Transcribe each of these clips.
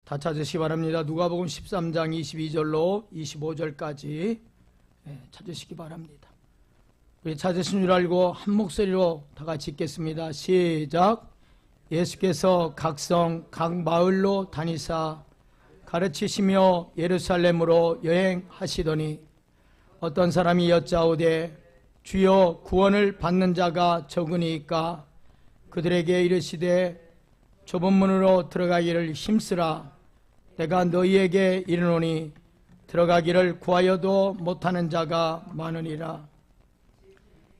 다 찾으시기 바랍니다. 누가복음 13장 22절로 25절까지 찾으시기 바랍니다. 우리 찾으신 줄 알고 한 목소리로 다 같이 읽겠습니다. 시작. 예수께서 각성 각 마을로 다니사 가르치시며 예루살렘으로 여행하시더니 어떤 사람이 여짜오되 주여 구원을 받는 자가 적으니까 그들에게 이르시되 좁은 문으로 들어가기를 힘쓰라. 내가 너희에게 이르노니 들어가기를 구하여도 못하는 자가 많으니라.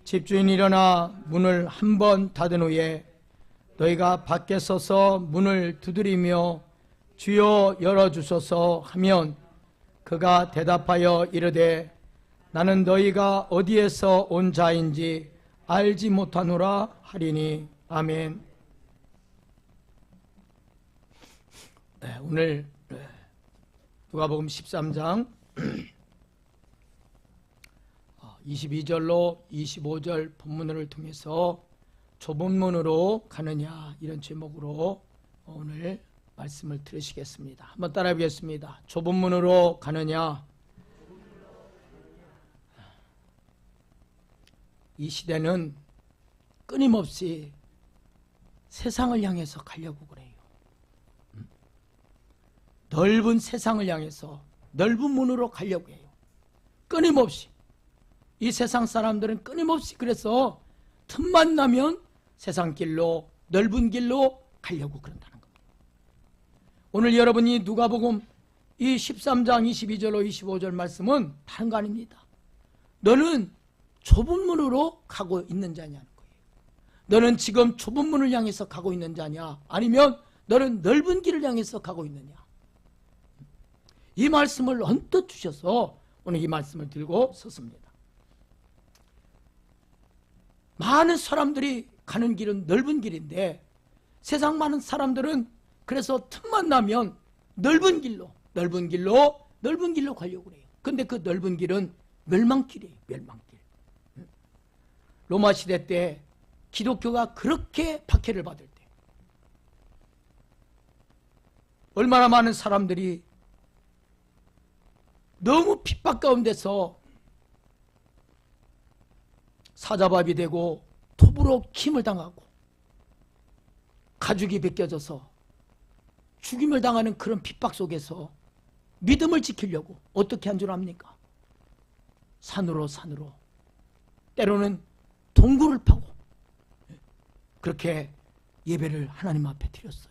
집주인이 일어나 문을 한 번 닫은 후에 너희가 밖에 서서 문을 두드리며 주여 열어주소서 하면 그가 대답하여 이르되 나는 너희가 어디에서 온 자인지 알지 못하노라 하리니. 아멘. 오늘 누가복음 13장 22절로 25절 본문을 통해서 좁은 문으로 가느냐 이런 제목으로 오늘 말씀을 들으시겠습니다. 한번 따라해 보겠습니다. 좁은 문으로 가느냐. 이 시대는 끊임없이 세상을 향해서 가려고 그래요. 넓은 세상을 향해서 넓은 문으로 가려고 해요. 끊임없이. 이 세상 사람들은 끊임없이 그래서 틈만 나면 세상 길로 넓은 길로 가려고 그런다는 겁니다. 오늘 여러분이 누가복음 이 13장 22절로 25절 말씀은 다른 거 아닙니다. 너는 좁은 문으로 가고 있는 자냐는 거예요. 너는 지금 좁은 문을 향해서 가고 있는 자냐, 아니면 너는 넓은 길을 향해서 가고 있느냐. 이 말씀을 언뜻 주셔서 오늘 이 말씀을 들고 섰습니다. 많은 사람들이 가는 길은 넓은 길인데 세상 많은 사람들은 그래서 틈만 나면 넓은 길로 가려고 해요. 근데 그 넓은 길은 멸망길이에요. 멸망길. 로마 시대 때 기독교가 그렇게 박해를 받을 때 얼마나 많은 사람들이 너무 핍박 가운데서 사자밥이 되고 톱으로 침을 당하고 가죽이 벗겨져서 죽임을 당하는 그런 핍박 속에서 믿음을 지키려고 어떻게 한 줄 압니까? 산으로 때로는 동굴을 파고 그렇게 예배를 하나님 앞에 드렸어요.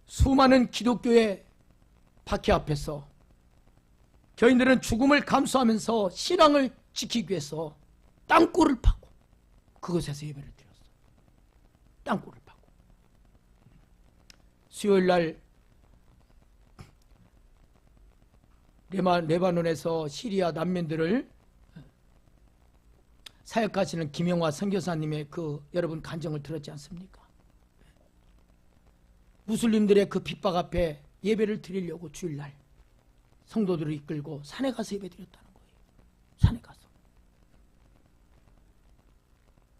수많은 기독교의 박해 앞에서 교인들은 죽음을 감수하면서 신앙을 지키기 위해서 땅굴을 파고 그곳에서 예배를 드렸어요. 땅굴을 파고. 수요일 날 레바논에서 시리아 난민들을 사역하시는 김영화 선교사님의 그 여러분 간증을 들었지 않습니까? 무슬림들의 그 핍박 앞에 예배를 드리려고 주일날 성도들을 이끌고 산에 가서 예배 드렸다는 거예요. 산에 가서.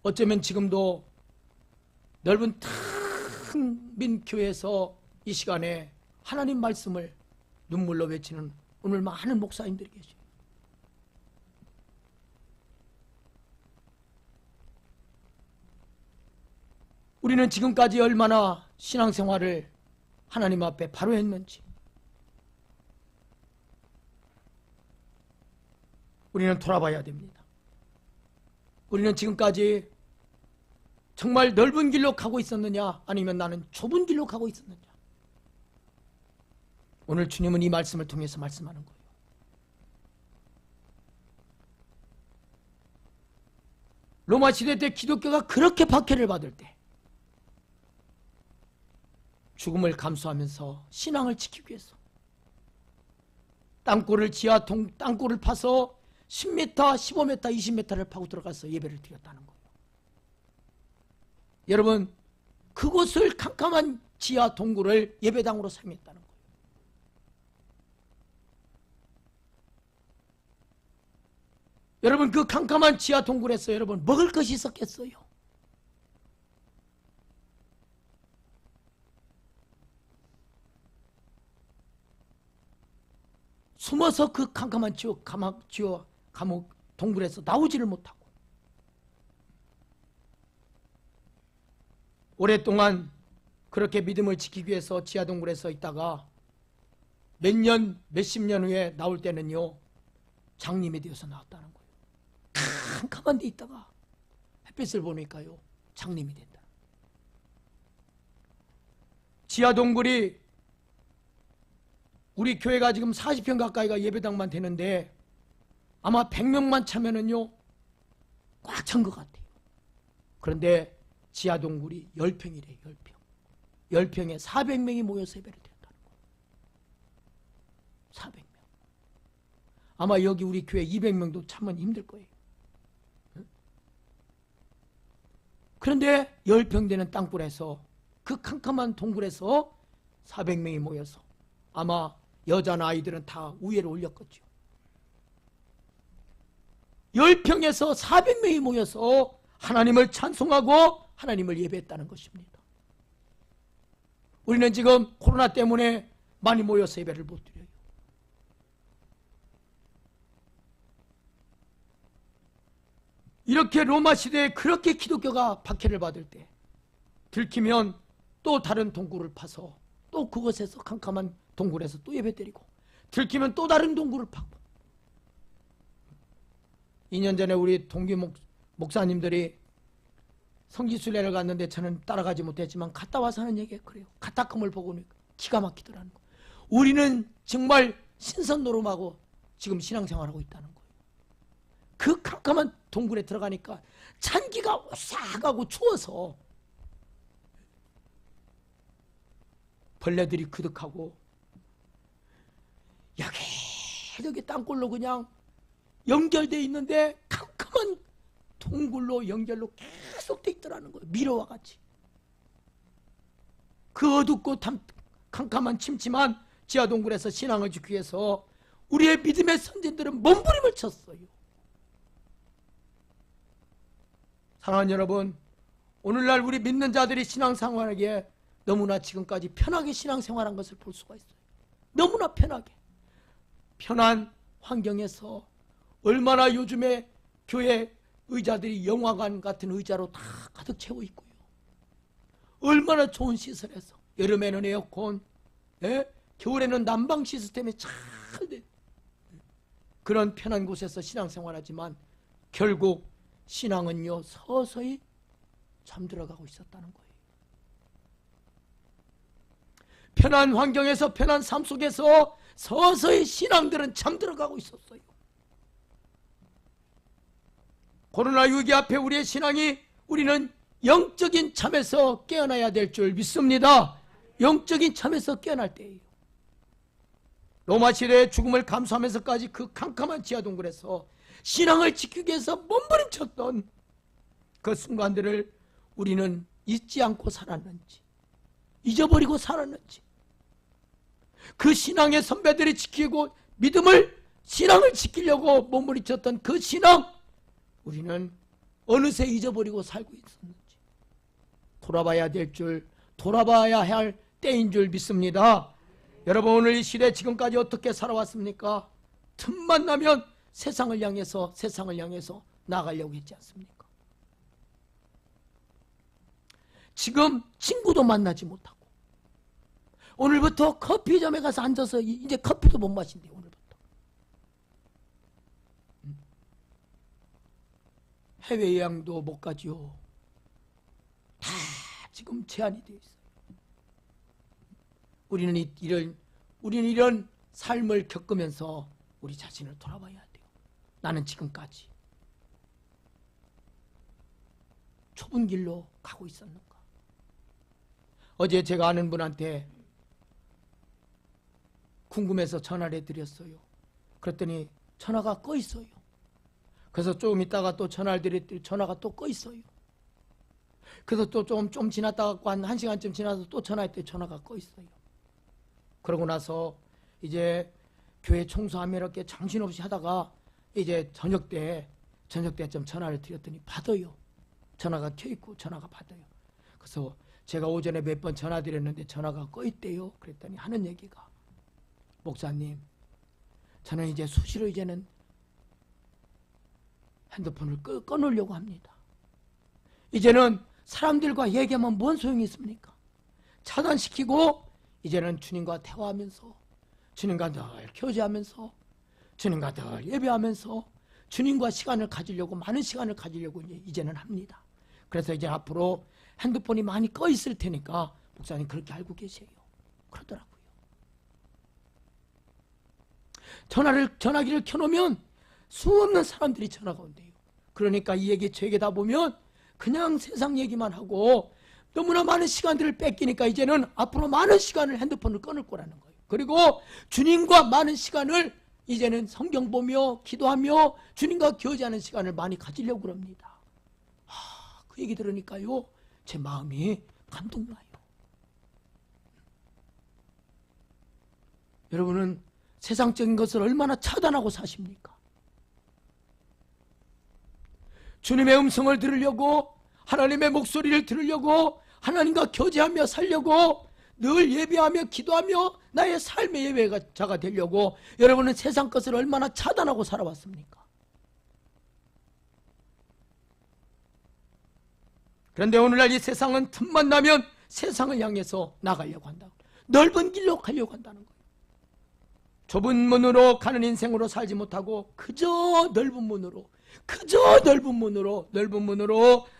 어쩌면 지금도 넓은 큰 교회에서 이 시간에 하나님 말씀을 눈물로 외치는 오늘 많은 목사님들이 계세요. 우리는 지금까지 얼마나 신앙생활을 하나님 앞에 바로 했는지 우리는 돌아봐야 됩니다. 우리는 지금까지 정말 넓은 길로 가고 있었느냐, 아니면 나는 좁은 길로 가고 있었느냐. 오늘 주님은 이 말씀을 통해서 말씀하는 거예요. 로마 시대 때 기독교가 그렇게 박해를 받을 때 죽음을 감수하면서 신앙을 지키기 위해서 땅굴을 땅굴을 파서 10m, 15m, 20m를 파고 들어가서 예배를 드렸다는 거예요. 여러분, 그곳을 캄캄한 지하 동굴을 예배당으로 사용했다는 거예요. 여러분, 그 캄캄한 지하 동굴에서 여러분 먹을 것이 있었겠어요? 숨어서 그 캄캄한 감옥 동굴에서 나오지를 못하고 오랫동안 그렇게 믿음을 지키기 위해서 지하 동굴에서 있다가 몇 년, 몇십 년 후에 나올 때는요, 장님이 되어서 나왔다는 거예요. 캄캄한 데 있다가 햇빛을 보니까요, 장님이 된다. 지하 동굴이 우리 교회가 지금 40평 가까이가 예배당만 되는데 아마 100명만 차면은요, 꽉 찬 것 같아요. 그런데 지하 동굴이 10평이래요, 10평. 10평에 400명이 모여서 예배를 드렸다는 거예요. 400명. 아마 여기 우리 교회 200명도 참으면 힘들 거예요. 그런데 10평 되는 땅굴에서 그 캄캄한 동굴에서 400명이 모여서 아마 여자나 아이들은 다 우회를 올렸겠죠. 10평에서 400명이 모여서 하나님을 찬송하고 하나님을 예배했다는 것입니다. 우리는 지금 코로나 때문에 많이 모여서 예배를 못 드려요. 이렇게 로마 시대에 그렇게 기독교가 박해를 받을 때 들키면 또 다른 동굴을 파서 또 그곳에서 캄캄한 동굴에서 또 예배 드리고 들키면 또 다른 동굴을 파고 2년 전에 우리 동기 목사님들이 성지순례를 갔는데 저는 따라가지 못했지만 갔다 와서 하는 얘기가 그래요. 가타금을 보고 기가 막히더라는 거예요. 우리는 정말 신선 노름하고 지금 신앙생활하고 있다는 거예요. 그 캄캄한 동굴에 들어가니까 찬기가 오싹하고 추워서 벌레들이 그득하고 여기 땅굴로 그냥 연결되어 있는데 캄캄한 동굴로 연결로 계속 돼 있더라는 거예요. 미로와 같이. 그 어둡고 캄캄한 침침한 지하 동굴에서 신앙을 지키기 위해서 우리의 믿음의 선진들은 몸부림을 쳤어요. 사랑하는 여러분, 오늘날 우리 믿는 자들이 신앙생활하기에 너무나 지금까지 편하게 신앙생활한 것을 볼 수가 있어요. 너무나 편하게. 편한 환경에서 얼마나 요즘에 교회 의자들이 영화관 같은 의자로 다 가득 채워 있고요. 얼마나 좋은 시설에서 여름에는 에어컨, 겨울에는 난방 시스템이 잘 돼. 그런 편한 곳에서 신앙생활하지만 결국 신앙은요 서서히 잠들어가고 있었다는 거예요. 편한 환경에서 편한 삶 속에서 서서히 신앙들은 잠들어가고 있었어요. 코로나 위기 앞에 우리의 신앙이 우리는 영적인 잠에서 깨어나야 될 줄 믿습니다. 영적인 잠에서 깨어날 때예요. 로마 시대의 죽음을 감수하면서까지 그 캄캄한 지하 동굴에서 신앙을 지키기 위해서 몸부림쳤던 그 순간들을 우리는 잊지 않고 살았는지 잊어버리고 살았는지 그 신앙의 선배들이 지키고 신앙을 지키려고 몸부림쳤던 그 신앙 우리는 어느새 잊어버리고 살고 있었는지 돌아봐야 될 줄 돌아봐야 할 때인 줄 믿습니다. 여러분 오늘 이 시대 지금까지 어떻게 살아왔습니까? 틈만 나면 세상을 향해서 나아가려고 했지 않습니까? 지금 친구도 만나지 못하고 오늘부터 커피점에 가서 앉아서 이제 커피도 못 마신대요. 오늘부터 해외여행도 못 가지요. 다 지금 제한이 되어 있어요. 우리는 이런 삶을 겪으면서 우리 자신을 돌아봐야 돼요. 나는 지금까지 좁은 길로 가고 있었는가? 어제 제가 아는 분한테 궁금해서 전화를 해드렸어요. 그랬더니 전화가 꺼 있어요. 그래서 조금 있다가 또 전화를 드렸더니 전화가 또 꺼 있어요. 그래서 또 좀 지났다가 한 1시간쯤 지나서 또 전화했더니 전화가 꺼 있어요. 그러고 나서 이제 교회 청소하며 이렇게 정신없이 하다가 이제 저녁 때쯤 전화를 드렸더니 받아요. 전화가 켜있고 전화가 받아요. 그래서 제가 오전에 몇 번 전화 드렸는데 전화가 꺼 있대요. 그랬더니 하는 얘기가 목사님 저는 이제 수시로 이제는 핸드폰을 꺼놓으려고 합니다. 이제는 사람들과 얘기하면 뭔 소용이 있습니까? 차단시키고 이제는 주님과 대화하면서, 주님과 늘 교제하면서, 주님과 늘 예배하면서 주님과 시간을 가지려고, 많은 시간을 가지려고 이제는 합니다. 그래서 이제 앞으로 핸드폰이 많이 꺼 있을 테니까 목사님 그렇게 알고 계세요. 그러더라고요. 전화기를 켜놓으면 수없는 사람들이 전화가 온대요. 그러니까 이 얘기 저 얘기 다 보면 그냥 세상 얘기만 하고 너무나 많은 시간들을 뺏기니까 이제는 앞으로 많은 시간을 핸드폰을 끊을 거라는 거예요. 그리고 주님과 많은 시간을 이제는 성경 보며 기도하며 주님과 교제하는 시간을 많이 가지려고 그럽니다. 그 얘기 들으니까요, 제 마음이 감동나요. 여러분은 세상적인 것을 얼마나 차단하고 사십니까? 주님의 음성을 들으려고, 하나님의 목소리를 들으려고, 하나님과 교제하며 살려고, 늘 예배하며 기도하며 나의 삶의 예배자가 되려고 여러분은 세상 것을 얼마나 차단하고 살아왔습니까? 그런데 오늘날 이 세상은 틈만 나면 세상을 향해서 나가려고 한다. 넓은 길로 가려고 한다는 거예요. 좁은 문으로 가는 인생으로 살지 못하고 그저 넓은 문으로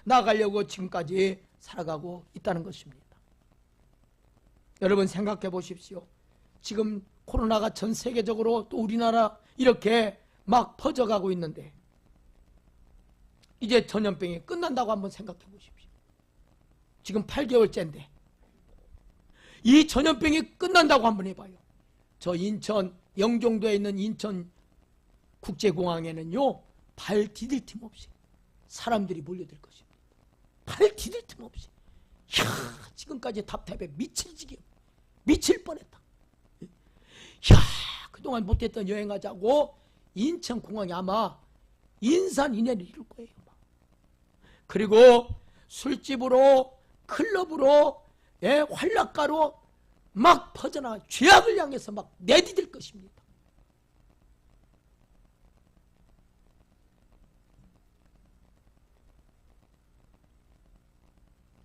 나가려고 지금까지 살아가고 있다는 것입니다. 여러분 생각해 보십시오. 지금 코로나가 전 세계적으로 또 우리나라 이렇게 막 퍼져가고 있는데 이제 전염병이 끝난다고 한번 생각해 보십시오. 지금 8개월째인데 이 전염병이 끝난다고 한번 해봐요. 저 인천 영종도에 있는 인천 국제공항에는요, 발 디딜 틈 없이 사람들이 몰려들 것입니다. 발 디딜 틈 없이. 이야, 지금까지 답답해 미칠 뻔했다. 이야, 그동안 못했던 여행하자고 인천공항이 아마 인산인해를 이룰 거예요. 그리고 술집으로, 클럽으로, 활락가로 막 퍼져나 죄악을 향해서 막 내디딜 것입니다.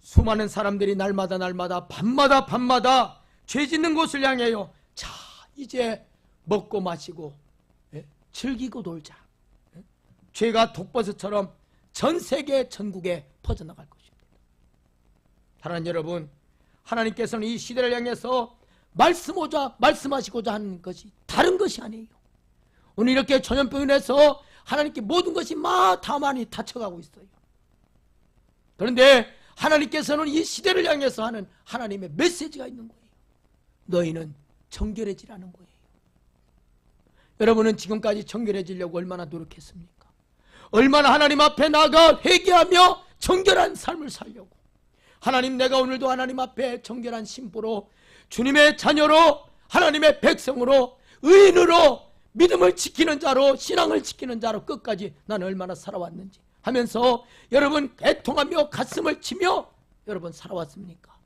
수많은 사람들이 날마다 밤마다 죄 짓는 곳을 향해요. 자, 이제 먹고 마시고 즐기고 놀자. 죄가 독버섯처럼 전 세계 전국에 퍼져나갈 것입니다. 사랑하는 여러분, 하나님께서는 이 시대를 향해서 말씀하시고자 하는 것이 다른 것이 아니에요. 오늘 이렇게 전염병으로 인해서 하나님께 모든 것이 다 많이 닫혀가고 있어요. 그런데 하나님께서는 이 시대를 향해서 하는 하나님의 메시지가 있는 거예요. 너희는 정결해지라는 거예요. 여러분은 지금까지 정결해지려고 얼마나 노력했습니까? 얼마나 하나님 앞에 나가 회개하며 정결한 삶을 살려고. 하나님, 내가 오늘도 하나님 앞에 정결한 신부로, 주님의 자녀로, 하나님의 백성으로, 의인으로, 믿음을 지키는 자로, 신앙을 지키는 자로 끝까지 나는 얼마나 살아왔는지 하면서 여러분 애통하며 가슴을 치며 여러분 살아왔습니까?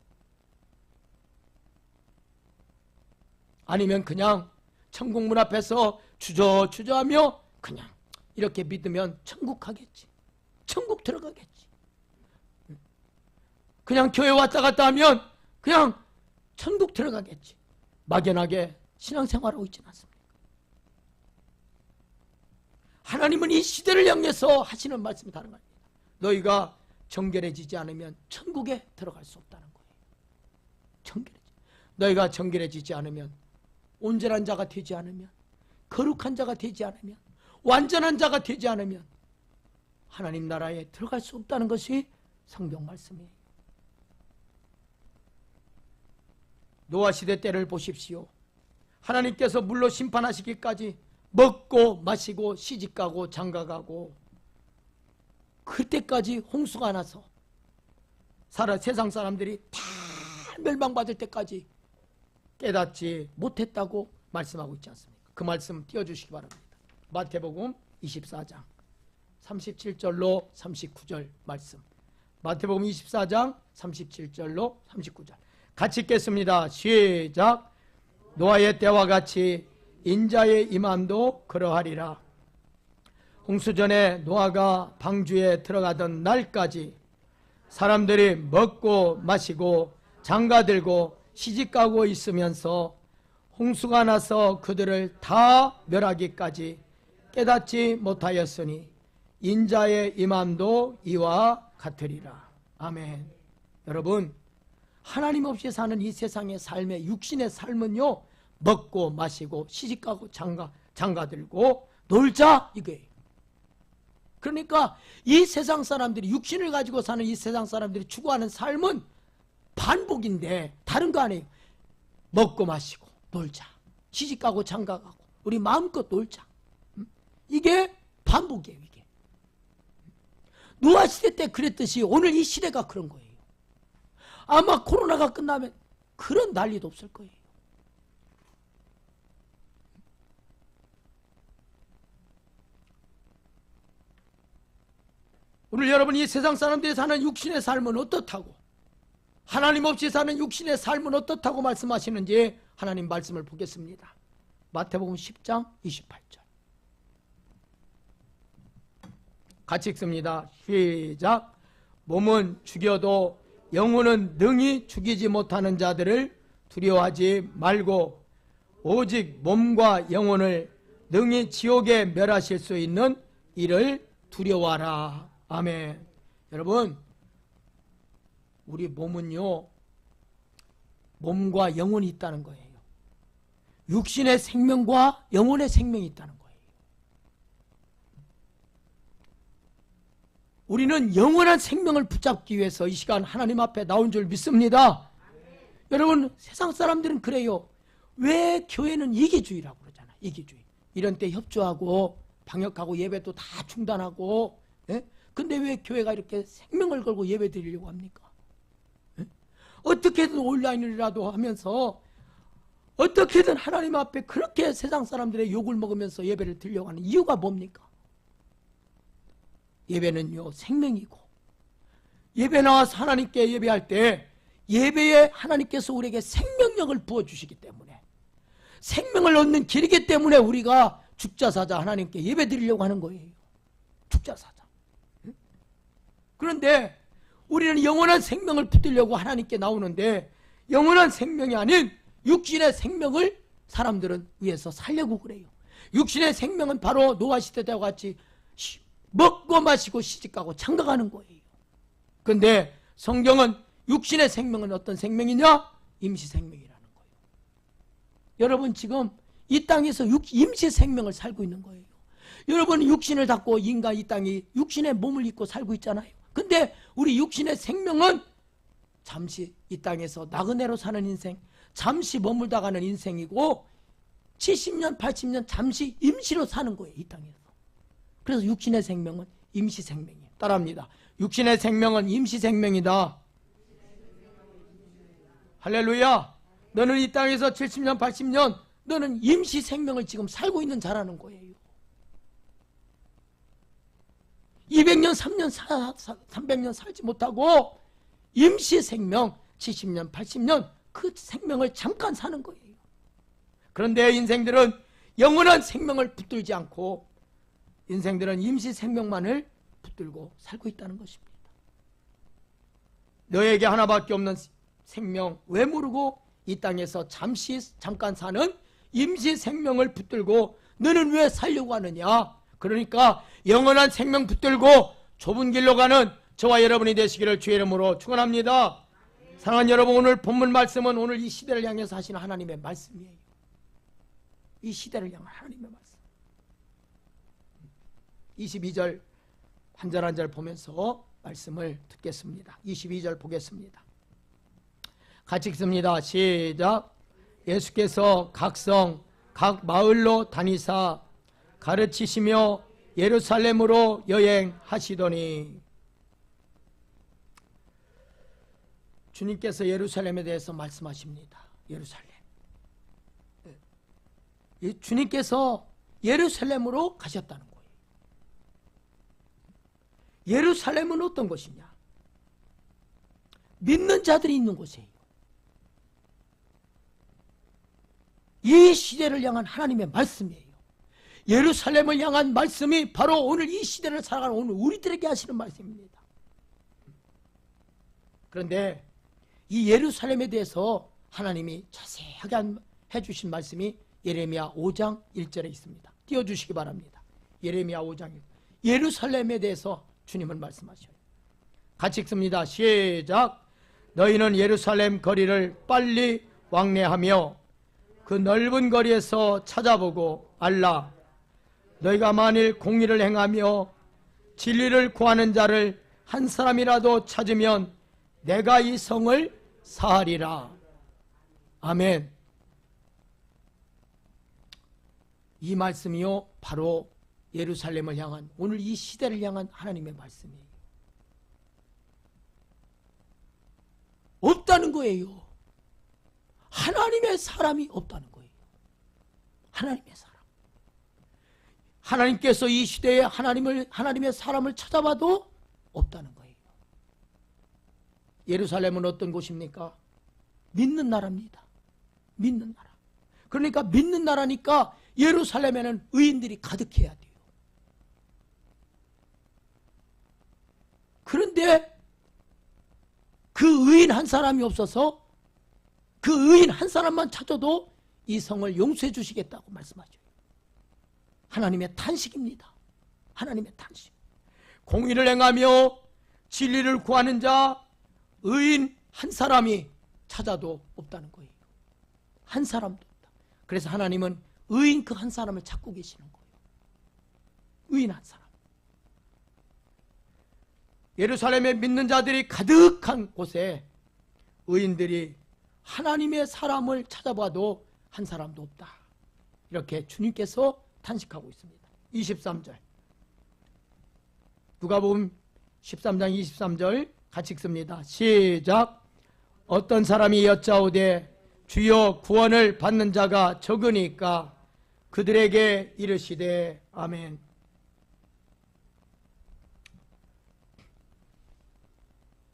아니면 그냥 천국 문 앞에서 주저하며 그냥 이렇게 믿으면 천국 가겠지, 천국 들어가겠지, 그냥 교회 왔다 갔다 하면 그냥 천국 들어가겠지, 막연하게 신앙생활하고 있지는 않습니까? 하나님은 이 시대를 향해서 하시는 말씀이 다른 겁니다. 너희가 정결해지지 않으면 천국에 들어갈 수 없다는 거예요. 너희가 정결해지지 않으면, 온전한 자가 되지 않으면, 거룩한 자가 되지 않으면, 완전한 자가 되지 않으면 하나님 나라에 들어갈 수 없다는 것이 성경 말씀이에요. 노아 시대 때를 보십시오. 하나님께서 물로 심판하시기까지 먹고 마시고 시집가고 장가가고, 그때까지 홍수가 나서 세상 사람들이 다 멸망받을 때까지 깨닫지 못했다고 말씀하고 있지 않습니까? 그 말씀 띄워주시기 바랍니다. 마태복음 24장 37절로 39절 말씀. 마태복음 24장 37절로 39절 같이 읽겠습니다. 시작. 노아의 때와 같이 인자의 임함도 그러하리라. 홍수전에 노아가 방주에 들어가던 날까지 사람들이 먹고 마시고 장가들고 시집가고 있으면서 홍수가 나서 그들을 다 멸하기까지 깨닫지 못하였으니 인자의 임함도 이와 같으리라. 아멘. 여러분, 하나님 없이 사는 이 세상의 삶의 육신의 삶은요, 먹고 마시고 시집가고 장가들고 놀자 이거예요. 그러니까 이 세상 사람들이, 육신을 가지고 사는 이 세상 사람들이 추구하는 삶은 반복인데 다른 거 아니에요. 먹고 마시고 놀자, 시집가고 장가가고 우리 마음껏 놀자. 이게 반복이에요. 이게 노아 시대 때 그랬듯이 오늘 이 시대가 그런 거예요. 아마 코로나가 끝나면 그런 난리도 없을 거예요. 오늘 여러분, 이 세상 사람들이 사는 육신의 삶은 어떻다고, 하나님 없이 사는 육신의 삶은 어떻다고 말씀하시는지 하나님 말씀을 보겠습니다. 마태복음 10장 28절 같이 읽습니다. 시작. 몸은 죽여도 영혼은 능히 죽이지 못하는 자들을 두려워하지 말고 오직 몸과 영혼을 능히 지옥에 멸하실 수 있는 이를 두려워하라. 아멘. 여러분, 우리 몸은요, 몸과 영혼이 있다는 거예요. 육신의 생명과 영혼의 생명이 있다는 거예요. 우리는 영원한 생명을 붙잡기 위해서 이 시간 하나님 앞에 나온 줄 믿습니다. 여러분, 세상 사람들은 그래요. 왜 교회는 이기주의라고 그러잖아요. 이기주의. 이런 때 협조하고 방역하고 예배도 다 중단하고, 예? 근데 왜 교회가 이렇게 생명을 걸고 예배 드리려고 합니까? 예? 어떻게든 온라인이라도 하면서 어떻게든 하나님 앞에 그렇게 세상 사람들의 욕을 먹으면서 예배를 드리려고 하는 이유가 뭡니까? 예배는요, 생명이고, 예배 나와서 하나님께 예배할 때 예배에 하나님께서 우리에게 생명력을 부어주시기 때문에, 생명을 얻는 길이기 때문에 우리가 죽자사자 하나님께 예배 드리려고 하는 거예요. 죽자사자. 그런데 우리는 영원한 생명을 붙들려고 하나님께 나오는데, 영원한 생명이 아닌 육신의 생명을 사람들은 위해서 살려고 그래요. 육신의 생명은 바로 노아 시대 때와 같이 먹고 마시고 시집가고 장가가는 거예요. 그런데 성경은 육신의 생명은 어떤 생명이냐? 임시생명이라는 거예요. 여러분, 지금 이 땅에서 임시생명을 살고 있는 거예요. 여러분은 육신을 갖고 인간 이 땅이 육신의 몸을 입고 살고 있잖아요. 근데 우리 육신의 생명은 잠시 이 땅에서 나그네로 사는 인생, 잠시 머물다 가는 인생이고 70년, 80년 잠시 임시로 사는 거예요. 이 땅에서. 그래서 육신의 생명은 임시생명이에요. 따라합니다. 육신의 생명은 임시생명이다. 할렐루야. 너는 이 땅에서 70년, 80년 너는 임시생명을 지금 살고 있는 자라는 거예요. 200년, 300년 살지 못하고 임시생명 70년, 80년 그 생명을 잠깐 사는 거예요. 그런데 인생들은 영원한 생명을 붙들지 않고 인생들은 임시생명만을 붙들고 살고 있다는 것입니다. 너에게 하나밖에 없는 생명 왜 모르고 이 땅에서 잠깐 사는 임시생명을 붙들고 너는 왜 살려고 하느냐? 그러니까 영원한 생명 붙들고 좁은 길로 가는 저와 여러분이 되시기를 주의 이름으로 축원합니다. 사랑하는 여러분, 오늘 본문 말씀은 오늘 이 시대를 향해서 하시는 하나님의 말씀이에요. 이 시대를 향한 하나님의 말씀. 22절 한 절 한 절 보면서 말씀을 듣겠습니다. 22절 보겠습니다. 같이 읽습니다. 시작. 예수께서 각 성, 각 마을로 다니사 가르치시며 예루살렘으로 여행하시더니, 주님께서 예루살렘에 대해서 말씀하십니다. 예루살렘. 주님께서 예루살렘으로 가셨다는 거예요. 예루살렘은 어떤 곳이냐? 믿는 자들이 있는 곳이에요. 이 시대를 향한 하나님의 말씀이에요. 예루살렘을 향한 말씀이 바로 오늘 이 시대를 살아가는 오늘 우리들에게 하시는 말씀입니다. 그런데 이 예루살렘에 대해서 하나님이 자세하게 해주신 말씀이 예레미야 5장 1절에 있습니다. 띄워주시기 바랍니다. 예레미야 5장 1절. 예루살렘에 대해서 주님은 말씀하셔요. 같이 읽습니다. 시작. 너희는 예루살렘 거리를 빨리 왕래하며 그 넓은 거리에서 찾아보고 알라. 너희가 만일 공의를 행하며 진리를 구하는 자를 한 사람이라도 찾으면 내가 이 성을 사하리라. 아멘. 이 말씀이요 바로 예루살렘을 향한 오늘 이 시대를 향한 하나님의 말씀이에요. 없다는 거예요. 하나님의 사람이 없다는 거예요. 하나님의 사람. 하나님께서 이 시대에 하나님의 사람을 찾아봐도 없다는 거예요. 예루살렘은 어떤 곳입니까? 믿는 나라입니다. 믿는 나라. 그러니까 믿는 나라니까 예루살렘에는 의인들이 가득해야 돼요. 그런데 그 의인 한 사람이 없어서 그 의인 한 사람만 찾아도 이 성을 용서해 주시겠다고 말씀하죠. 하나님의 탄식입니다. 하나님의 탄식. 공의를 행하며 진리를 구하는 자 의인 한 사람이 찾아도 없다는 거예요. 한 사람도 없다. 그래서 하나님은 의인 그 한 사람을 찾고 계시는 거예요. 의인 한 사람. 예루살렘에 믿는 자들이 가득한 곳에 의인들이 하나님의 사람을 찾아봐도 한 사람도 없다. 이렇게 주님께서 탄식하고 있습니다. 23절. 누가복음 13장 23절 같이 읽습니다. 시작. 어떤 사람이 여짜오되 주여 구원을 받는 자가 적으니까 그들에게 이르시되 아멘.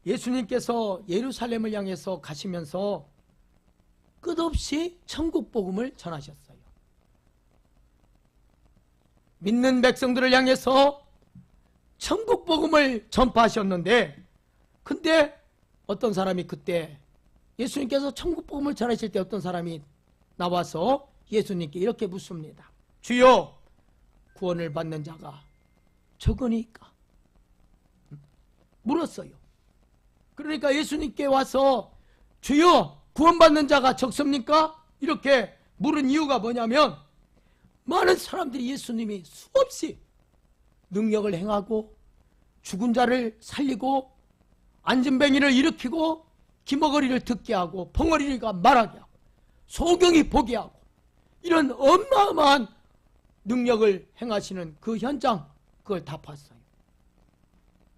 예수님께서 예루살렘을 향해서 가시면서 끝없이 천국 복음을 전하셨어요. 믿는 백성들을 향해서 천국 복음을 전파하셨는데, 근데 어떤 사람이 그때 예수님께서 천국 복음을 전하실 때 어떤 사람이 나와서 예수님께 이렇게 묻습니다. 주여 구원을 받는 자가 적으니까. 물었어요. 그러니까 예수님께 와서 주여 구원받는 자가 적습니까? 이렇게 물은 이유가 뭐냐면 많은 사람들이 예수님이 수없이 능력을 행하고 죽은 자를 살리고 안진뱅이를 일으키고 기머거리를 듣게 하고 벙어리가 말하게 하고 소경이 보게 하고 이런 어마어마한 능력을 행하시는 그 현장, 그걸 다 봤어요.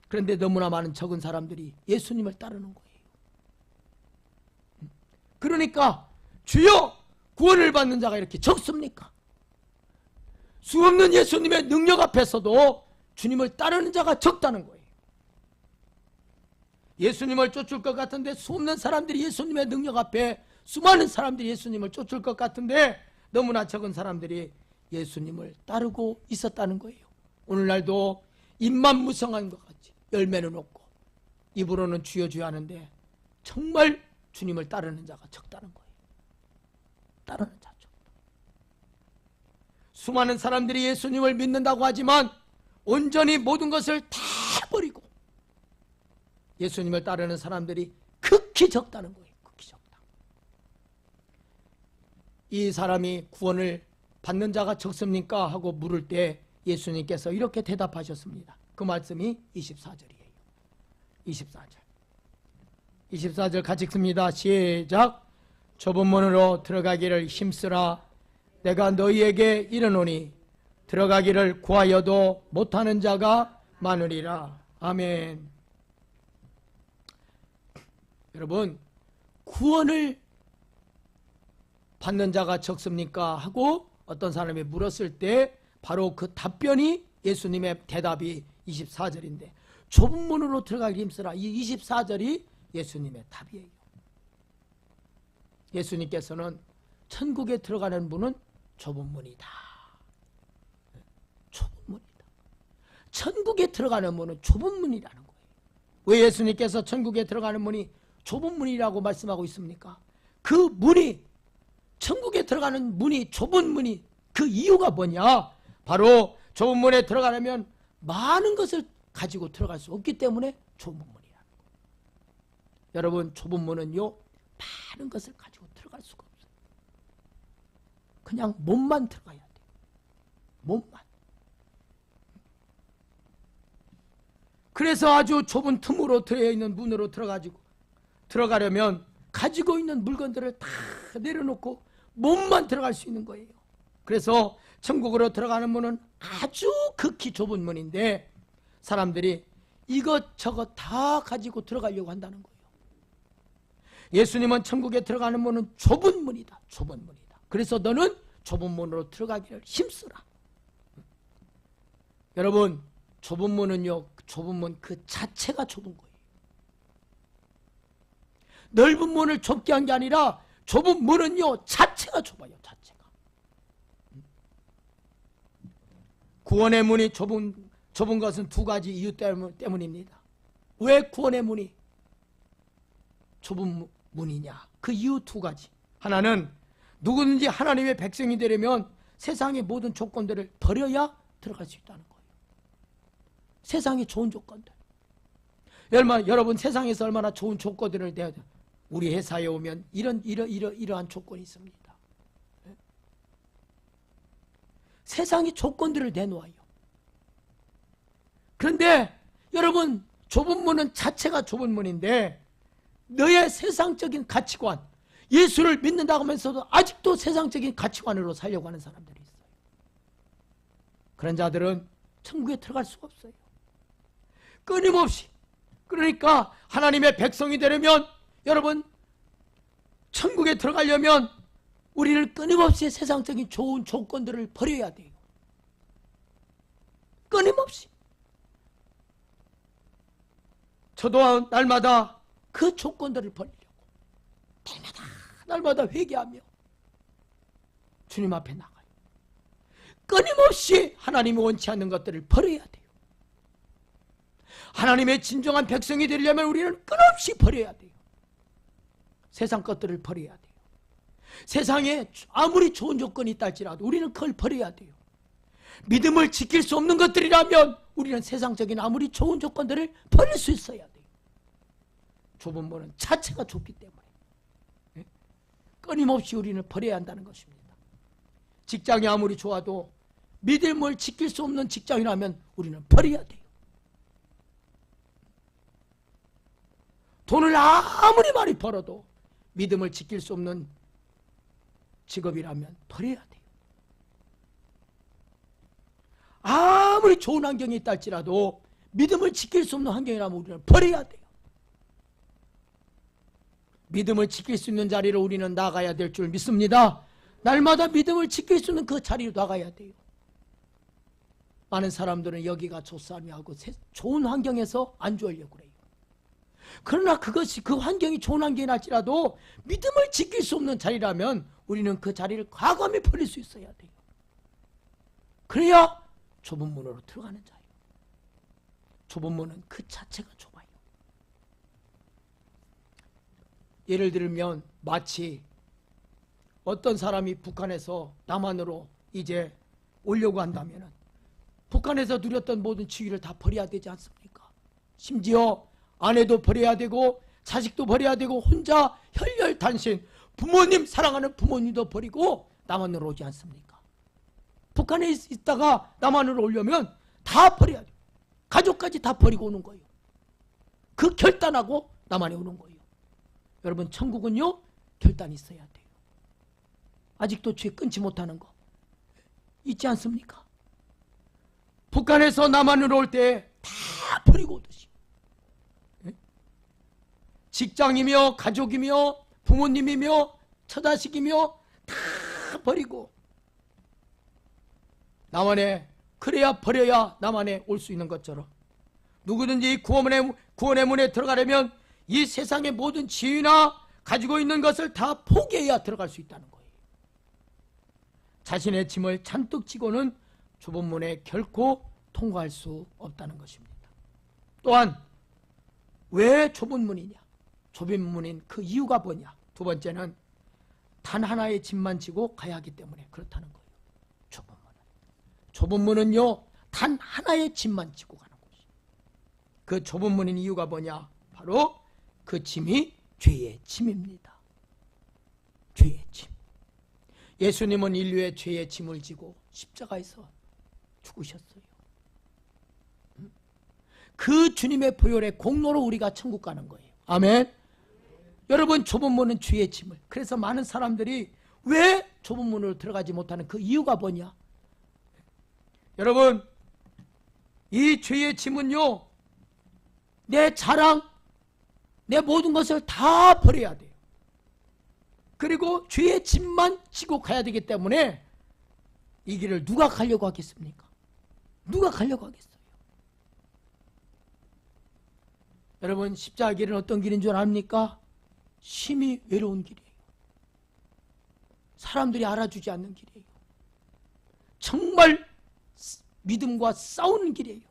그런데 너무나 많은 적은 사람들이 예수님을 따르는 거예요. 그러니까 주여 구원을 받는 자가 이렇게 적습니까? 수없는 예수님의 능력 앞에서도 주님을 따르는 자가 적다는 거예요. 예수님을 쫓을 것 같은데 수없는 사람들이 예수님의 능력 앞에 수많은 사람들이 예수님을 쫓을 것 같은데 너무나 적은 사람들이 예수님을 따르고 있었다는 거예요. 오늘날도 입만 무성한 것 같이 열매는 없고 입으로는 주여 주여 하는데 정말 주님을 따르는 자가 적다는 거예요. 따르는 자 적다. 수많은 사람들이 예수님을 믿는다고 하지만 온전히 모든 것을 다 버리고 예수님을 따르는 사람들이 극히 적다는 거예요. 극히 적다. 이 사람이 구원을 받는 자가 적습니까? 하고 물을 때 예수님께서 이렇게 대답하셨습니다. 그 말씀이 24절이에요. 24절 같이 읽습니다. 시작. 좁은 문으로 들어가기를 힘쓰라. 내가 너희에게 이르노니 들어가기를 구하여도 못하는 자가 많으리라. 아멘. 여러분, 구원을 받는 자가 적습니까? 하고 어떤 사람이 물었을 때 바로 그 답변이 예수님의 대답이 24절인데 좁은 문으로 들어가기 힘쓰라. 이 24절이 예수님의 답이에요. 예수님께서는 천국에 들어가는 문은 좁은 문이다. 좁은 문이다. 천국에 들어가는 문은 좁은 문이라는 거예요. 왜 예수님께서 천국에 들어가는 문이 좁은 문이라고 말씀하고 있습니까? 그 문이, 천국에 들어가는 문이 좁은 문이, 그 이유가 뭐냐? 바로 좁은 문에 들어가려면 많은 것을 가지고 들어갈 수 없기 때문에 좁은 문이라는 거예요. 여러분, 좁은 문은요, 많은 것을 가지고 들어갈 수가 없어요. 그냥 몸만 들어가야 돼요. 몸만. 그래서 아주 좁은 틈으로 들어있는 문으로 들어가려면 가지고 있는 물건들을 다 내려놓고 몸만 들어갈 수 있는 거예요. 그래서 천국으로 들어가는 문은 아주 극히 좁은 문인데 사람들이 이것저것 다 가지고 들어가려고 한다는 거예요. 예수님은 천국에 들어가는 문은 좁은 문이다. 좁은 문이다. 그래서 너는 좁은 문으로 들어가기를 힘쓰라. 여러분, 좁은 문은요, 좁은 문 그 자체가 좁은 거예요. 넓은 문을 좁게 한 게 아니라 좁은 문은요, 자체가 좁아요. 자체가. 구원의 문이 좁은 것은 두 가지 이유 때문입니다. 왜 구원의 문이 좁은 문이냐? 그 이유 두 가지. 하나는 누구든지 하나님의 백성이 되려면 세상의 모든 조건들을 버려야 들어갈 수 있다는 거예요. 세상의 좋은 조건들. 여러분, 세상에서 얼마나 좋은 조건들을 내야 돼요. 우리 회사에 오면 이러한 조건이 있습니다. 세상의 조건들을 내놓아요. 그런데 여러분, 좁은 문은 자체가 좁은 문인데 너의 세상적인 가치관, 예수를 믿는다고 하면서도 아직도 세상적인 가치관으로 살려고 하는 사람들이 있어요. 그런 자들은 천국에 들어갈 수가 없어요. 끊임없이. 그러니까 하나님의 백성이 되려면, 여러분, 천국에 들어가려면 우리는 끊임없이 세상적인 좋은 조건들을 버려야 돼요. 끊임없이. 저도 날마다 그 조건들을 버리려고 날마다 회개하며 주님 앞에 나가요. 끊임없이 하나님이 원치 않는 것들을 버려야 돼요. 하나님의 진정한 백성이 되려면 우리는 끊임없이 버려야 돼요. 세상 것들을 버려야 돼요. 세상에 아무리 좋은 조건이 있다 할지라도 우리는 그걸 버려야 돼요. 믿음을 지킬 수 없는 것들이라면 우리는 세상적인 아무리 좋은 조건들을 버릴 수 있어야 돼요. 좁은 문은 자체가 좁기 때문에 끊임없이 우리는 버려야 한다는 것입니다. 직장이 아무리 좋아도 믿음을 지킬 수 없는 직장이라면 우리는 버려야 돼요. 돈을 아무리 많이 벌어도 믿음을 지킬 수 없는 직업이라면 버려야 돼요. 아무리 좋은 환경이 있다 할지라도 믿음을 지킬 수 없는 환경이라면 우리는 버려야 돼요. 믿음을 지킬 수 있는 자리로 우리는 나가야 될 줄 믿습니다. 날마다 믿음을 지킬 수 있는 그 자리로 나가야 돼요. 많은 사람들은 여기가 좋사하고 좋은 환경에서 안주하려고 그래요. 그러나 그것이 그 환경이 좋은 환경이 날지라도 믿음을 지킬 수 없는 자리라면 우리는 그 자리를 과감히 버릴 수 있어야 돼요. 그래야 좁은 문으로 들어가는 자예요. 좁은 문은 그 자체가 좁아요. 예를 들면 마치 어떤 사람이 북한에서 남한으로 이제 오려고 한다면 북한에서 누렸던 모든 지위를 다 버려야 되지 않습니까? 심지어 아내도 버려야 되고 자식도 버려야 되고 혼자 혈혈단신 부모님 사랑하는 부모님도 버리고 남한으로 오지 않습니까? 북한에 있다가 남한으로 오려면 다 버려야 돼요. 가족까지 다 버리고 오는 거예요. 그 결단하고 남한에 오는 거예요. 여러분, 천국은요 결단이 있어야 돼요. 아직도 죄 끊지 못하는 거 있지 않습니까? 북한에서 남한으로 올 때 다 버리고 오듯이 직장이며 가족이며 부모님이며 처자식이며 다 버리고 남한에, 그래야 버려야 남한에 올 수 있는 것처럼 누구든지 구원의 문에 들어가려면 이 세상의 모든 지위나 가지고 있는 것을 다 포기해야 들어갈 수 있다는 거예요. 자신의 짐을 잔뜩 지고는 좁은 문에 결코 통과할 수 없다는 것입니다. 또한 왜 좁은 문이냐? 좁은 문인 그 이유가 뭐냐? 두 번째는 단 하나의 짐만 지고 가야 하기 때문에 그렇다는 거예요. 좁은 문은요, 단 하나의 짐만 지고 가는 것이에요. 그 좁은 문인 이유가 뭐냐? 바로 그 짐이 죄의 짐입니다. 죄의 짐. 예수님은 인류의 죄의 짐을 지고 십자가에서 죽으셨어요. 그 주님의 보혈의 공로로 우리가 천국 가는 거예요. 아멘. 여러분, 좁은 문은 죄의 짐을. 그래서 많은 사람들이 왜 좁은 문으로 들어가지 못하는 그 이유가 뭐냐? 여러분, 이 죄의 짐은요, 내 자랑, 내 모든 것을 다 버려야 돼요. 그리고 죄의 짐만 지고 가야 되기 때문에 이 길을 누가 가려고 하겠습니까? 누가 가려고 하겠어요? 여러분, 십자가 길은 어떤 길인 줄 압니까? 심히 외로운 길이에요. 사람들이 알아주지 않는 길이에요. 정말 믿음과 싸우는 길이에요.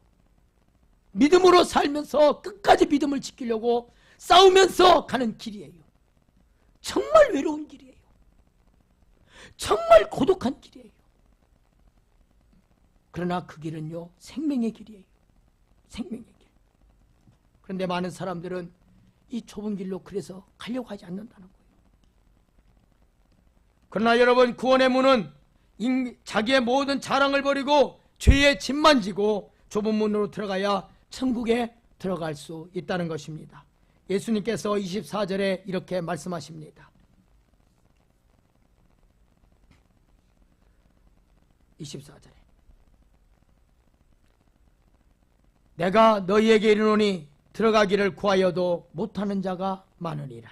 믿음으로 살면서 끝까지 믿음을 지키려고 싸우면서 가는 길이에요. 정말 외로운 길이에요. 정말 고독한 길이에요. 그러나 그 길은요, 생명의 길이에요. 생명의 길. 그런데 많은 사람들은 이 좁은 길로 그래서 가려고 하지 않는다는 거예요. 그러나 여러분, 구원의 문은 자기의 모든 자랑을 버리고 죄의 짐만 지고 좁은 문으로 들어가야 천국에 들어갈 수 있다는 것입니다. 예수님께서 24절에 이렇게 말씀하십니다. 24절에 내가 너희에게 이르노니 들어가기를 구하여도 못하는 자가 많으니라.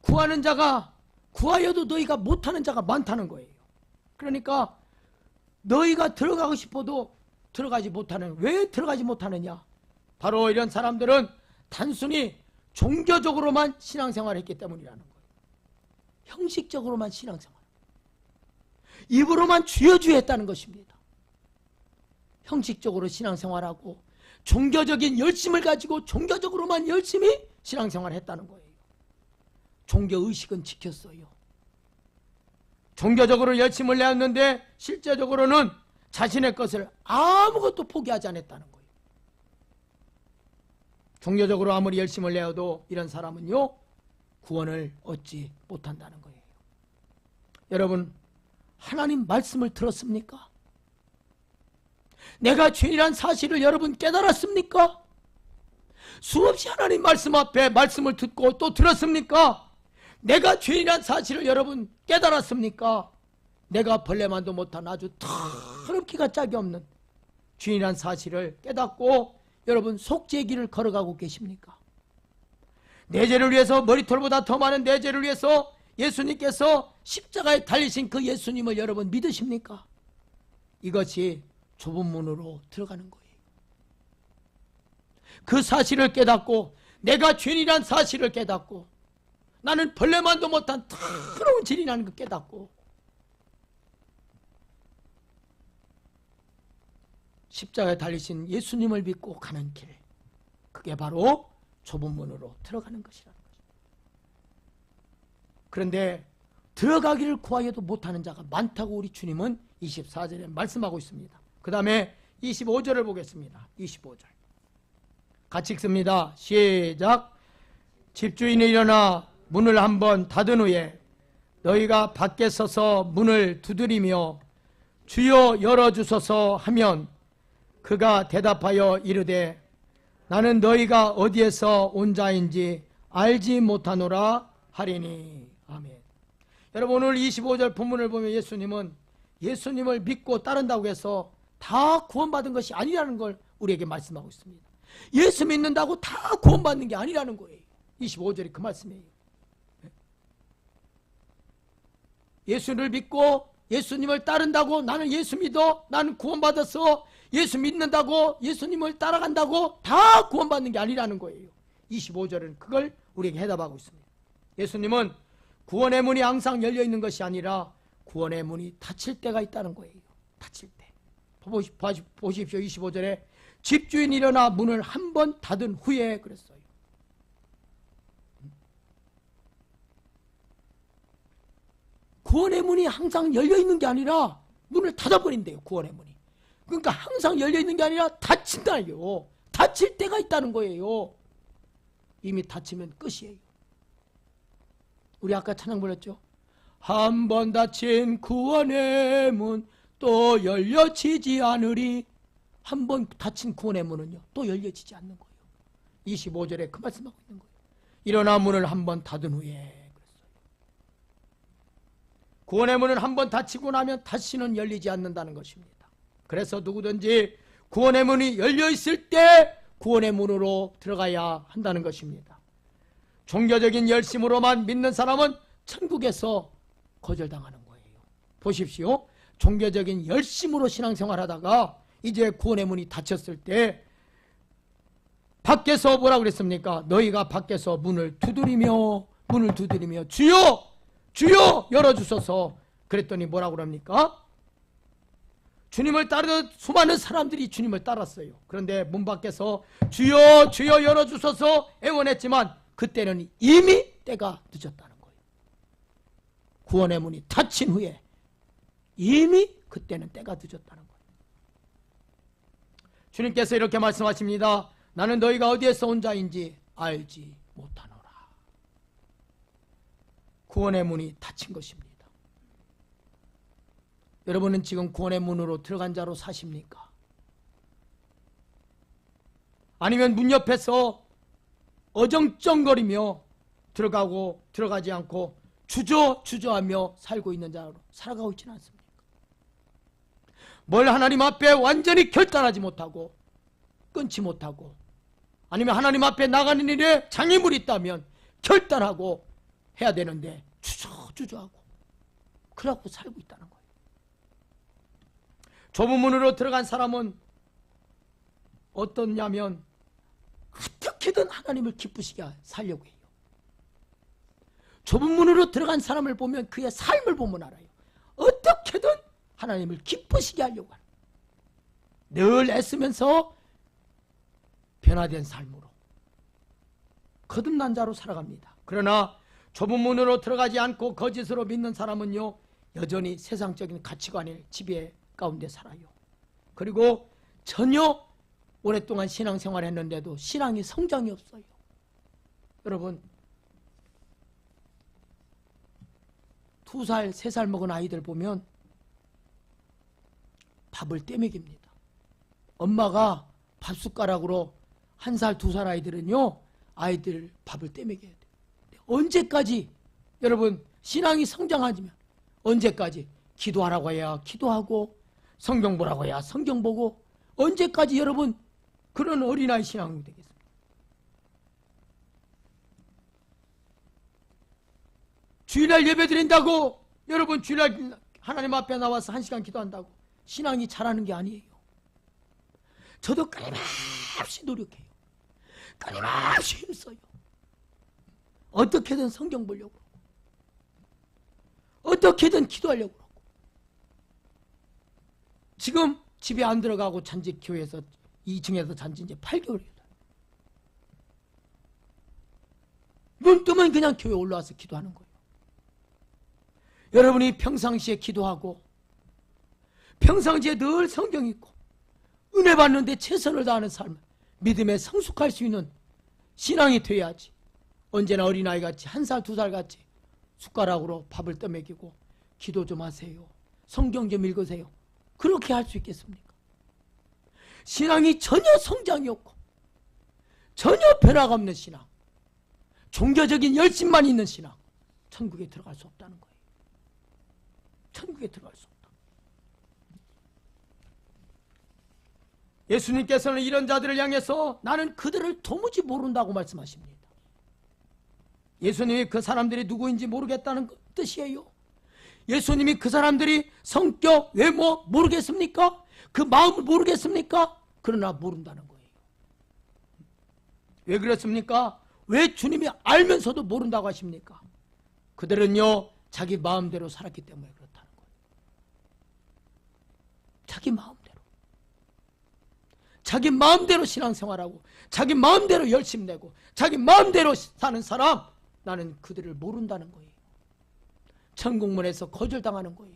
구하는 자가, 구하여도 너희가 못하는 자가 많다는 거예요. 그러니까 너희가 들어가고 싶어도 들어가지 못하는, 왜 들어가지 못하느냐? 바로 이런 사람들은 단순히 종교적으로만 신앙생활을 했기 때문이라는 거예요. 형식적으로만 신앙생활, 입으로만 주여 했다는 것입니다. 형식적으로 신앙생활하고 종교적인 열심을 가지고 종교적으로만 열심히 신앙생활을 했다는 거예요. 종교의식은 지켰어요. 종교적으로 열심을 내었는데 실제적으로는 자신의 것을 아무것도 포기하지 않았다는 거예요. 종교적으로 아무리 열심을 내어도 이런 사람은요, 구원을 얻지 못한다는 거예요. 여러분, 하나님 말씀을 들었습니까? 내가 죄인이란 사실을 여러분 깨달았습니까? 수없이 하나님 말씀 앞에 말씀을 듣고 또 들었습니까? 내가 죄인이란 사실을 여러분 깨달았습니까? 내가 벌레만도 못한 아주 더럽기가 짝이 없는 죄인이란 사실을 깨닫고 여러분 속죄의 길을 걸어가고 계십니까? 내 죄를 위해서, 머리털보다 더 많은 내 죄를 위해서 예수님께서 십자가에 달리신 그 예수님을 여러분 믿으십니까? 이것이 좁은 문으로 들어가는 거예요. 그 사실을 깨닫고, 내가 죄인이란 사실을 깨닫고, 나는 벌레만도 못한 더러운 죄인이라는 걸 깨닫고 십자가에 달리신 예수님을 믿고 가는 길, 그게 바로 좁은 문으로 들어가는 것이라는 거죠. 그런데 들어가기를 구하여도 못하는 자가 많다고 우리 주님은 24절에 말씀하고 있습니다. 그 다음에 25절을 보겠습니다. 25절 같이 읽습니다. 시작. 집주인이 일어나 문을 한번 닫은 후에 너희가 밖에 서서 문을 두드리며 주여 열어주소서 하면 그가 대답하여 이르되 나는 너희가 어디에서 온 자인지 알지 못하노라 하리니. 아멘. 여러분, 오늘 25절 본문을 보면 예수님을 믿고 따른다고 해서 다 구원받은 것이 아니라는 걸 우리에게 말씀하고 있습니다. 예수 믿는다고 다 구원받는 게 아니라는 거예요. 25절이 그 말씀이에요. 예수를 믿고 예수님을 따른다고, 나는 예수 믿어, 나는 구원받았어, 예수 믿는다고, 예수님을 따라간다고 다 구원받는 게 아니라는 거예요. 25절은 그걸 우리에게 해답하고 있습니다. 예수님은 구원의 문이 항상 열려있는 것이 아니라 구원의 문이 닫힐 때가 있다는 거예요. 닫힐 때. 보십시오. 25절에 집주인이 일어나 문을 한 번 닫은 후에 그랬어요. 구원의 문이 항상 열려있는 게 아니라 문을 닫아버린대요. 구원의 문이. 그러니까 항상 열려있는 게 아니라 닫힌다요. 닫힐 때가 있다는 거예요. 이미 닫히면 끝이에요. 우리 아까 찬양 불렀죠. 한 번 닫힌 구원의 문 또 열려지지 않으리. 한 번 닫힌 구원의 문은요 또 열려지지 않는 거예요. 25절에 그 말씀하고 있는 거예요. 일어나 문을 한 번 닫은 후에 그랬어요. 구원의 문은 한 번 닫히고 나면 다시는 열리지 않는다는 것입니다. 그래서 누구든지 구원의 문이 열려있을 때 구원의 문으로 들어가야 한다는 것입니다. 종교적인 열심으로만 믿는 사람은 천국에서 거절당하는 거예요. 보십시오. 종교적인 열심으로 신앙생활하다가 이제 구원의 문이 닫혔을 때 밖에서 뭐라 그랬습니까? 너희가 밖에서 문을 두드리며 주여! 주여! 열어주소서. 그랬더니 뭐라 그럽니까? 주님을 따르던 수많은 사람들이 주님을 따랐어요. 그런데 문 밖에서 주여! 주여! 열어주소서 애원했지만 그때는 이미 때가 늦었다는 거예요. 구원의 문이 닫힌 후에 이미 그때는 때가 늦었다는 거예요. 주님께서 이렇게 말씀하십니다. 나는 너희가 어디에서 온 자인지 알지 못하노라. 구원의 문이 닫힌 것입니다. 여러분은 지금 구원의 문으로 들어간 자로 사십니까? 아니면 문 옆에서 어정쩡거리며 들어가고 들어가지 않고 주저하며 살고 있는 자로 살아가고 있지는 않습니까? 뭘 하나님 앞에 완전히 결단하지 못하고 끊지 못하고 아니면 하나님 앞에 나가는 일에 장애물이 있다면 결단하고 해야 되는데 주저하고 그러고 살고 있다는 거예요. 좁은 문으로 들어간 사람은 어떻냐면 어떻게든 하나님을 기쁘시게 살려고 해요. 좁은 문으로 들어간 사람을 보면 그의 삶을 보면 알아요. 어떻게든 하나님을 기쁘시게 하려고 하는, 늘 애쓰면서 변화된 삶으로 거듭난 자로 살아갑니다. 그러나 좁은 문으로 들어가지 않고 거짓으로 믿는 사람은요 여전히 세상적인 가치관의 지배 가운데 살아요. 그리고 전혀 오랫동안 신앙생활을 했는데도 신앙이 성장이 없어요. 여러분 2살, 3살 먹은 아이들 보면 밥을 떼먹입니다. 엄마가 밥숟가락으로 1살, 2살 아이들은요 아이들 밥을 떼먹여야 돼요. 언제까지 여러분 신앙이 성장하지면 언제까지 기도하라고 해야 기도하고 성경 보라고 해야 성경 보고 언제까지 여러분 그런 어린아이 신앙이 되겠습니까? 주일날 예배 드린다고 여러분 주일날 하나님 앞에 나와서 1시간 기도한다고 신앙이 자라는 게 아니에요. 저도 끊임없이 노력해요. 끊임없이 힘써요. 어떻게든 성경 보려고 그러고 어떻게든 기도하려고 그러고 지금 집에 안 들어가고 잔지 교회에서 2층에서 잔지 이제 8개월이에요. 눈 뜨면 그냥 교회 올라와서 기도하는 거예요. 여러분이 평상시에 기도하고 평상시에 늘 성경 읽고 은혜 받는데 최선을 다하는 삶, 믿음에 성숙할 수 있는 신앙이 돼야지. 언제나 어린아이같이 1살, 2살 같이 숟가락으로 밥을 떠먹이고 기도 좀 하세요. 성경 좀 읽으세요. 그렇게 할 수 있겠습니까? 신앙이 전혀 성장이 없고 전혀 변화가 없는 신앙, 종교적인 열심만 있는 신앙, 천국에 들어갈 수 없다는 거예요. 천국에 들어갈 수 없다. 예수님께서는 이런 자들을 향해서 나는 그들을 도무지 모른다고 말씀하십니다. 예수님이 그 사람들이 누구인지 모르겠다는 뜻이에요. 예수님이 그 사람들이 성격, 외모 모르겠습니까? 그 마음을 모르겠습니까? 그러나 모른다는 거예요. 왜 그렇습니까? 왜 주님이 알면서도 모른다고 하십니까? 그들은요 자기 마음대로 살았기 때문에 그렇다는 거예요. 자기 마음대로 신앙생활하고 자기 마음대로 열심 내고 자기 마음대로 사는 사람, 나는 그들을 모른다는 거예요. 천국문에서 거절당하는 거예요.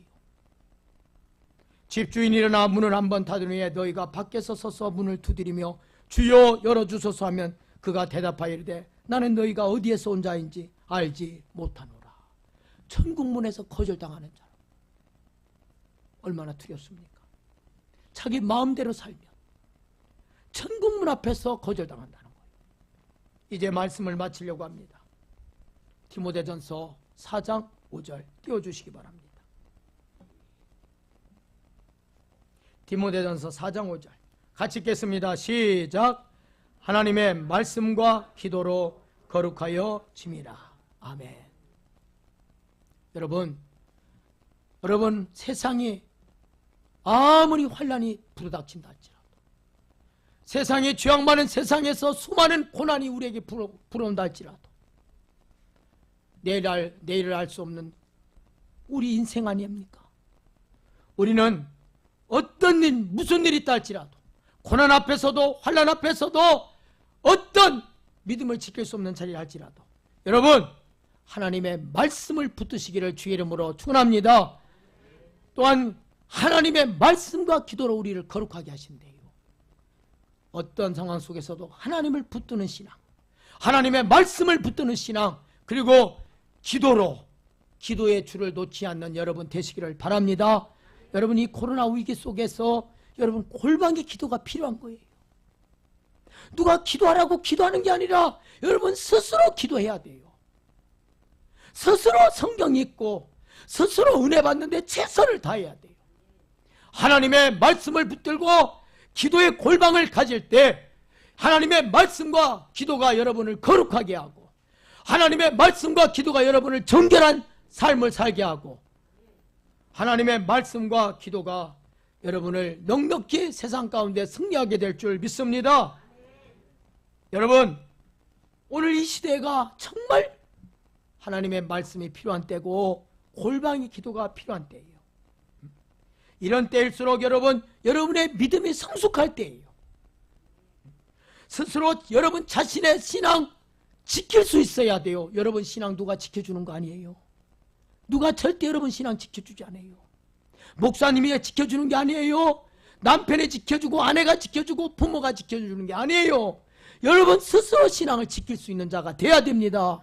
집주인이 일어나 문을 한번 닫은 후에 너희가 밖에서 서서 문을 두드리며 주여 열어주소서 하면 그가 대답하여 이르되 나는 너희가 어디에서 온 자인지 알지 못하노라. 천국문에서 거절당하는 자 얼마나 두렵습니까? 자기 마음대로 살면 천국문 앞에서 거절당한다는 거예요. 이제 말씀을 마치려고 합니다. 디모데전서 4장 5절 띄워주시기 바랍니다. 디모데전서 4장 5절 같이 읽겠습니다. 시작. 하나님의 말씀과 기도로 거룩하여 짐이라. 아멘. 여러분 세상이 아무리 환난이 부르닥친다 할지라도, 세상에 죄악 많은 세상에서 수많은 고난이 우리에게 불어온다 할지라도, 내일을 알 수 없는 우리 인생 아닙니까? 우리는 어떤 일, 무슨 일이 있다 할지라도, 고난 앞에서도 환난 앞에서도 어떤 믿음을 지킬 수 없는 자리를 할지라도 여러분 하나님의 말씀을 붙드시기를 주의 이름으로 축원합니다. 또한 하나님의 말씀과 기도로 우리를 거룩하게 하신대요. 어떤 상황 속에서도 하나님을 붙드는 신앙, 하나님의 말씀을 붙드는 신앙, 그리고 기도로 기도의 줄을 놓지 않는 여러분 되시기를 바랍니다. 여러분 이 코로나 위기 속에서 여러분 골방의 기도가 필요한 거예요. 누가 기도하라고 기도하는 게 아니라 여러분 스스로 기도해야 돼요. 스스로 성경 읽고 스스로 은혜 받는데 최선을 다해야 돼요. 하나님의 말씀을 붙들고 기도의 골방을 가질 때 하나님의 말씀과 기도가 여러분을 거룩하게 하고 하나님의 말씀과 기도가 여러분을 정결한 삶을 살게 하고 하나님의 말씀과 기도가 여러분을 넉넉히 세상 가운데 승리하게 될 줄 믿습니다. 여러분 오늘 이 시대가 정말 하나님의 말씀이 필요한 때고 골방의 기도가 필요한 때예요. 이런 때일수록 여러분의 믿음이 성숙할 때예요. 스스로 여러분 자신의 신앙 지킬 수 있어야 돼요. 여러분 신앙 누가 지켜주는 거 아니에요. 누가 절대 여러분 신앙 지켜주지 않아요. 목사님이 지켜주는 게 아니에요. 남편이 지켜주고 아내가 지켜주고 부모가 지켜주는 게 아니에요. 여러분 스스로 신앙을 지킬 수 있는 자가 돼야 됩니다.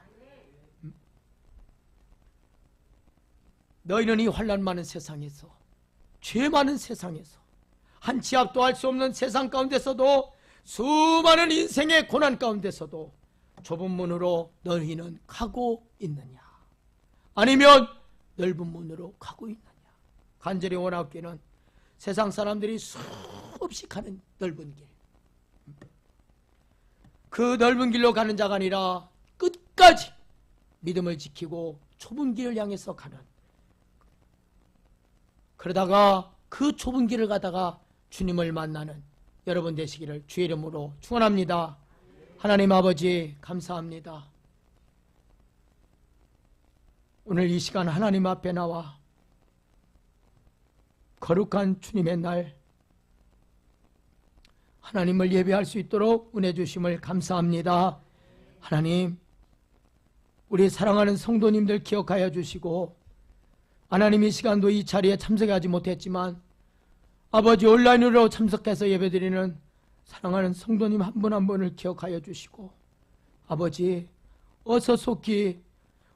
너희는 이 환난 많은 세상에서, 죄 많은 세상에서, 한 치 앞도 할 수 없는 세상 가운데서도, 수많은 인생의 고난 가운데서도 좁은 문으로 너희는 가고 있느냐, 아니면 넓은 문으로 가고 있느냐. 간절히 원하옵기는 세상 사람들이 수없이 가는 넓은 길, 그 넓은 길로 가는 자가 아니라 끝까지 믿음을 지키고 좁은 길을 향해서 가는, 그러다가 그 좁은 길을 가다가 주님을 만나는 여러분 되시기를 주의 이름으로 축원합니다. 하나님 아버지 감사합니다. 오늘 이 시간 하나님 앞에 나와 거룩한 주님의 날 하나님을 예배할 수 있도록 은혜 주심을 감사합니다. 하나님, 우리 사랑하는 성도님들 기억하여 주시고, 하나님 이 시간도 이 자리에 참석하지 못했지만 아버지 온라인으로 참석해서 예배드리는 사랑하는 성도님 한 분 한 분을 기억하여 주시고, 아버지 어서 속히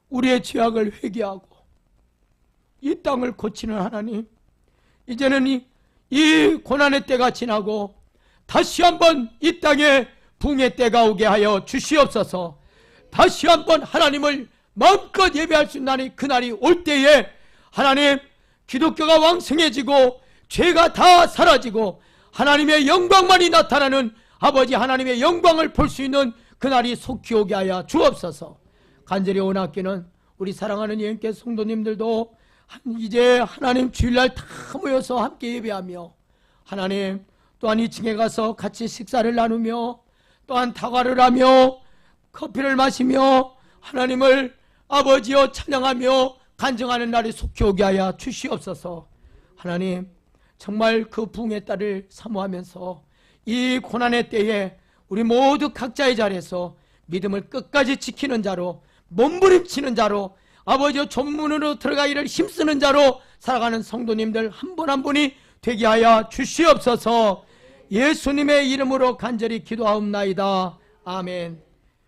우리의 죄악을 회개하고 이 땅을 고치는 하나님, 이제는 이 고난의 때가 지나고 다시 한번 이 땅에 붕의 때가 오게 하여 주시옵소서. 다시 한번 하나님을 마음껏 예배할 수 있는 그날이 올 때에 하나님 기독교가 왕성해지고 죄가 다 사라지고 하나님의 영광만이 나타나는 아버지 하나님의 영광을 볼 수 있는 그날이 속히 오게 하여 주옵소서. 간절히 원하기는 우리 사랑하는 예언께 성도님들도 이제 하나님 주일날 다 모여서 함께 예배하며 하나님 또한 2층에 가서 같이 식사를 나누며 또한 다과를 하며 커피를 마시며 하나님을 아버지여 찬양하며 간증하는 날이 속히 오게 하여 주시옵소서. 하나님 정말 그 부흥의 딸을 사모하면서 이 고난의 때에 우리 모두 각자의 자리에서 믿음을 끝까지 지키는 자로, 몸부림치는 자로, 아버지의 전문으로 들어가기를 힘쓰는 자로 살아가는 성도님들 한 분 한 분이 되게 하여 주시옵소서. 예수님의 이름으로 간절히 기도하옵나이다. 아멘.